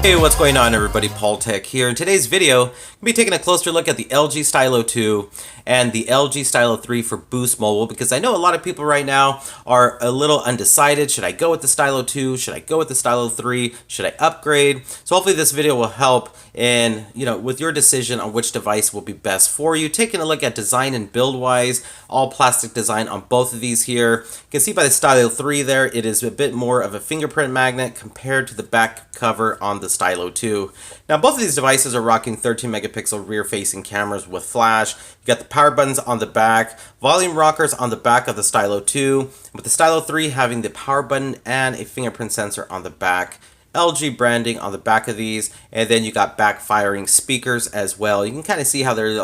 Hey, what's going on everybody? Paul Tech here. In today's video, we'll be taking a closer look at the LG Stylo 2 and the LG Stylo 3 for Boost Mobile, because I know a lot of people right now are a little undecided. Should I go with the Stylo 2? Should I go with the Stylo 3? Should I upgrade? So hopefully this video will help in, with your decision on which device will be best for you. Taking a look at design and build wise, all plastic design on both of these here. You can see by the Stylo 3 there, it is a bit more of a fingerprint magnet compared to the back cover on the Stylo 2. Now both of these devices are rocking 13 megapixel rear facing cameras with flash. You got the power buttons on the back, volume rockers on the back of the Stylo 2, with the Stylo 3 having the power button and a fingerprint sensor on the back. LG branding on the back of these, and then you got backfiring speakers as well. You can kind of see how they're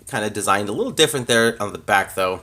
kind of designed a little different there on the back though.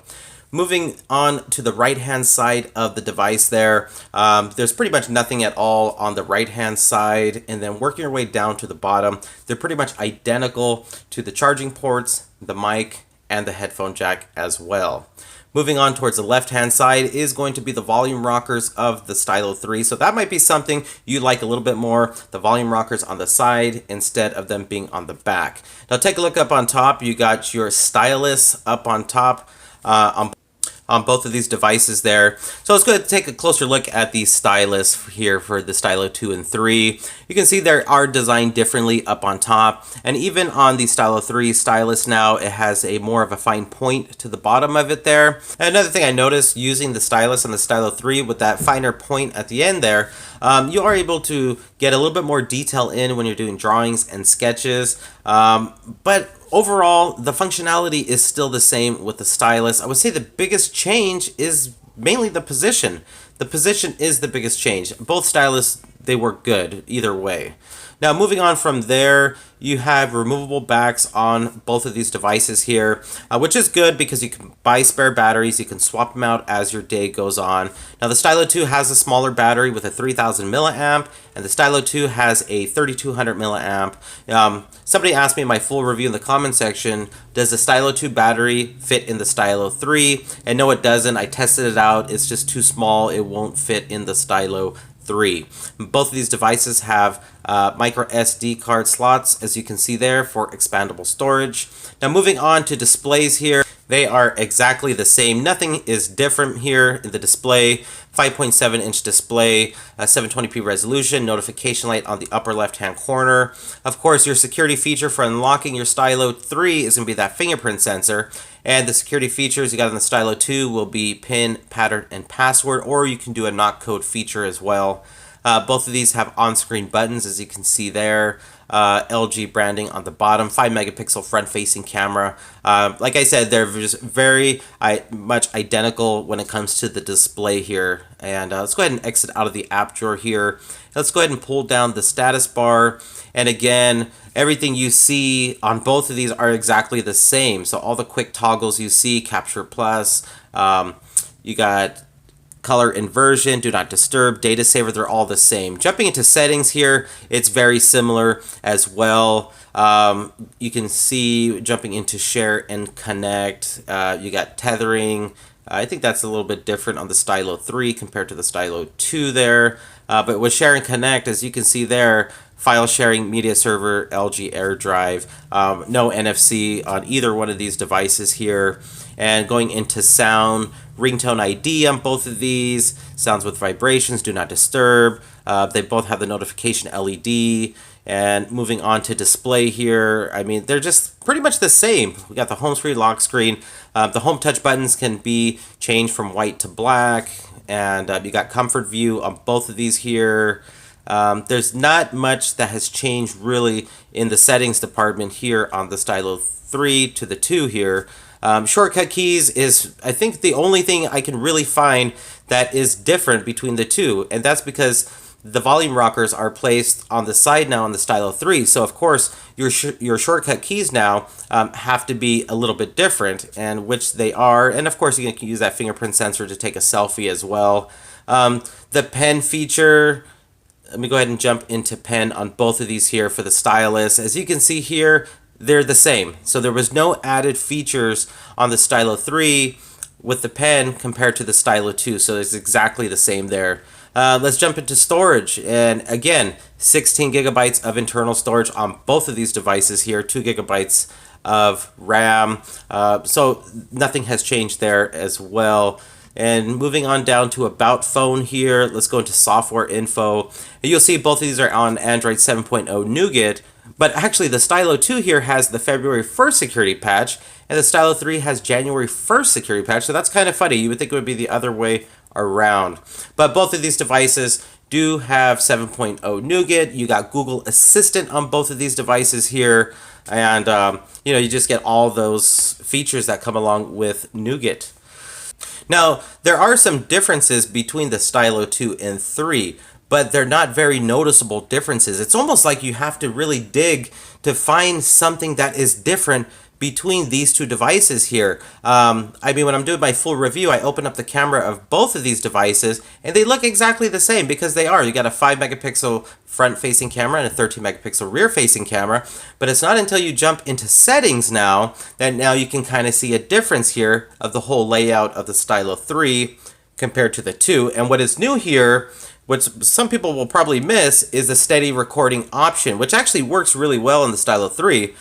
Moving on to the right hand side of the device there, there's pretty much nothing at all on the right hand side, and then working your way down to the bottom, they're pretty much identical to the charging ports, the mic, and the headphone jack as well. Moving on towards the left hand side is going to be the volume rockers of the Stylo 3. So that might be something you like a little bit more, the volume rockers on the side instead of them being on the back. Now take a look up on top. You got your Stylus up on top on both of these devices there. So let's go ahead and take a closer look at the Stylus here for the Stylo 2 and 3. You can see they are designed differently up on top, and even on the Stylo 3 Stylus now, it has a more of a fine point to the bottom of it there. And another thing I noticed using the Stylus and the Stylo 3 with that finer point at the end there, you are able to get a little bit more detail in when you're doing drawings and sketches, but overall, the functionality is still the same with the Stylus. I would say the biggest change is mainly the position. The position is the biggest change. Both Stylus, they work good either way. Now moving on from there, you have removable backs on both of these devices here, which is good because you can buy spare batteries. You can swap them out as your day goes on. Now the Stylo 2 has a smaller battery with a 3000 milliamp, and the Stylo 2 has a 3200 milliamp. Somebody asked me in my full review in the comment section, does the Stylo 2 battery fit in the Stylo 3? And no, it doesn't. I tested it out. It's just too small. It won't fit in the Stylo 3. Both of these devices have micro SD card slots, as you can see there, for expandable storage. Now moving on to displays here, they are exactly the same. Nothing is different here in the display. 5.7 inch display, 720p resolution, notification light on the upper left hand corner. Of course, your security feature for unlocking your Stylo 3 is going to be that fingerprint sensor. And the security features you got on the Stylo 2 will be PIN, pattern, and password, or you can do a knock code feature as well. Both of these have on-screen buttons, as you can see there. LG branding on the bottom, 5 megapixel front-facing camera. Like I said, they're just very much identical when it comes to the display here. And let's go ahead and exit out of the app drawer here. Let's go ahead and pull down the status bar. And again, everything you see on both of these are exactly the same. So all the quick toggles you see, Capture Plus, you got color inversion, do not disturb, data saver, they're all the same. Jumping into settings here, it's very similar as well. You can see jumping into share and connect, you got tethering. I think that's a little bit different on the Stylo 3 compared to the Stylo 2 there. But with share and connect, as you can see there, file sharing, media server, LG AirDrive, no NFC on either one of these devices here. And going into sound, ringtone ID on both of these, sounds with vibrations, do not disturb. They both have the notification LED. And moving on to display here, I mean, they're just pretty much the same. We got the home screen, lock screen. The home touch buttons can be changed from white to black. And you got comfort view on both of these here. There's not much that has changed really in the settings department here on the Stylo 3 to the 2 here. Shortcut keys is, I think, the only thing I can really find that is different between the two, and that's because the volume rockers are placed on the side now on the Stylo 3, so of course your shortcut keys now have to be a little bit different, and which they are, and of course you can use that fingerprint sensor to take a selfie as well. The pen feature, let me go ahead and jump into pen on both of these here for the Stylus. As you can see here, they're the same. So there was no added features on the Stylo 3 with the pen compared to the Stylo 2. So it's exactly the same there. Let's jump into storage. And again, 16 gigabytes of internal storage on both of these devices here, 2 gigabytes of RAM. So nothing has changed there as well. And moving on down to About Phone here, let's go into software info. And you'll see both of these are on Android 7.0 Nougat, but actually the Stylo 2 here has the February 1st security patch, and the Stylo 3 has January 1st security patch, so that's kind of funny. You would think it would be the other way around. But both of these devices do have 7.0 Nougat. You got Google Assistant on both of these devices here, and you know, you just get all those features that come along with Nougat. Now, there are some differences between the Stylo 2 and 3, but they're not very noticeable differences. It's almost like you have to really dig to find something that is different between these two devices here. I mean, when I'm doing my full review, I open up the camera of both of these devices, and they look exactly the same because they are. You got a 5 megapixel front-facing camera and a 13 megapixel rear-facing camera, but it's not until you jump into settings now that now you can kind of see a difference here of the whole layout of the Stylo 3 compared to the 2. And what is new here, what some people will probably miss, is the steady recording option, which actually works really well in the Stylo 3.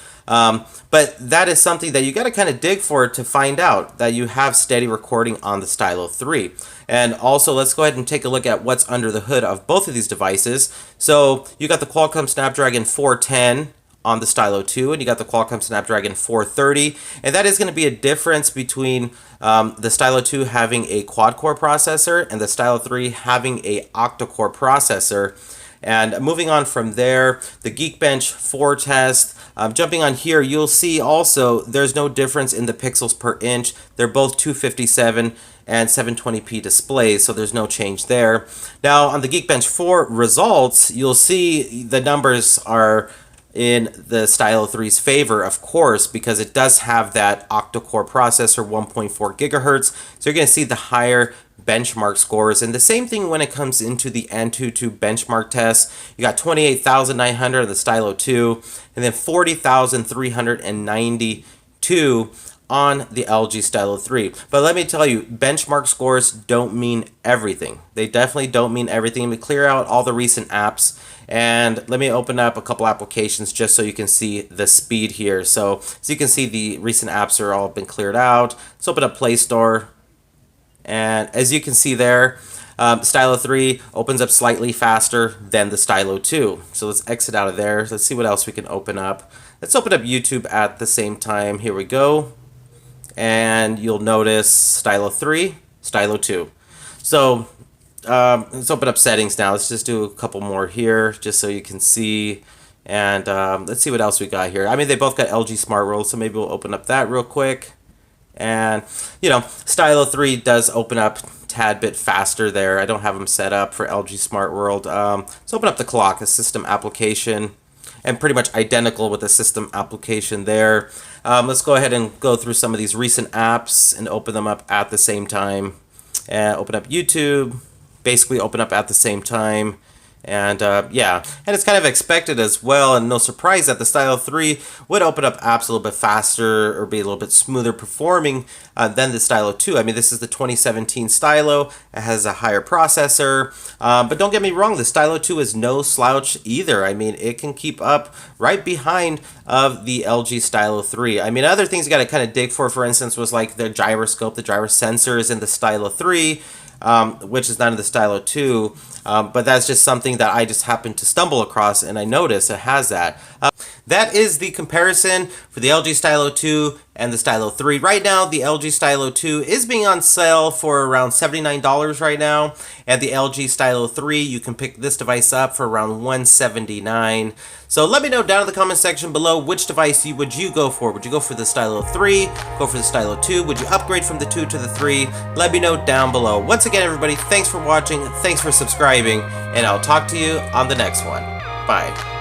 But that is something that you got to kind of dig for to find out that you have steady recording on the Stylo 3. And also, let's go ahead and take a look at what's under the hood of both of these devices. So you got the Qualcomm Snapdragon 410 on the Stylo 2, and you got the Qualcomm Snapdragon 430, and that is going to be a difference between the Stylo 2 having a quad-core processor and the Stylo 3 having a octa-core processor. And moving on from there, the Geekbench 4 test. Jumping on here, you'll see also there's no difference in the pixels per inch. They're both 257 and 720p displays, so there's no change there. Now, on the Geekbench 4 results, you'll see the numbers are in the Stylo 3's favor, of course, because it does have that octa-core processor, 1.4 gigahertz. So you're going to see the higher benchmark scores. And the same thing when it comes into the Antutu benchmark test. You got 28,900 on the Stylo 2, and then 40,392 on the LG Stylo 3. But let me tell you, benchmark scores don't mean everything. They definitely don't mean everything. Let me clear out all the recent apps, and let me open up a couple applications just so you can see the speed here. So as you can see, the recent apps are all been cleared out. Let's open up Play Store, and as you can see there, Stylo 3 opens up slightly faster than the Stylo 2. So let's exit out of there. Let's see what else we can open up. Let's open up YouTube at the same time. Here we go. And you'll notice Stylo 3, Stylo 2. So let's open up settings now. Let's just do a couple more here just so you can see. And let's see what else we got here. I mean, they both got LG Smart World, so maybe we'll open up that real quick. And, you know, Stylo 3 does open up a tad bit faster there. I don't have them set up for LG Smart World. Let's open up the clock, a system application, and pretty much identical with the system application there. Let's go ahead and go through some of these recent apps and open them up at the same time. And open up YouTube, basically open up at the same time. And yeah, and it's kind of expected as well, and no surprise that the Stylo 3 would open up apps a little bit faster or be a little bit smoother performing than the Stylo 2. I mean, this is the 2017 Stylo. It has a higher processor, but don't get me wrong, the Stylo 2 is no slouch either. I mean, it can keep up right behind of the LG Stylo 3. I mean, other things you got to kind of dig for instance, was like the gyroscope, the gyro sensor is in the Stylo 3. Which is not in the Stylo 2, but that's just something that I just happened to stumble across, and I noticed it has that. That is the comparison for the LG Stylo 2 and the Stylo 3. Right now, the LG Stylo 2 is being on sale for around $79 right now, and the LG Stylo 3, you can pick this device up for around $179. So let me know down in the comment section below which device would you go for. Would you go for the Stylo 3, go for the Stylo 2? Would you upgrade from the 2 to the 3? Let me know down below. Once again, everybody, thanks for watching, thanks for subscribing, and I'll talk to you on the next one. Bye.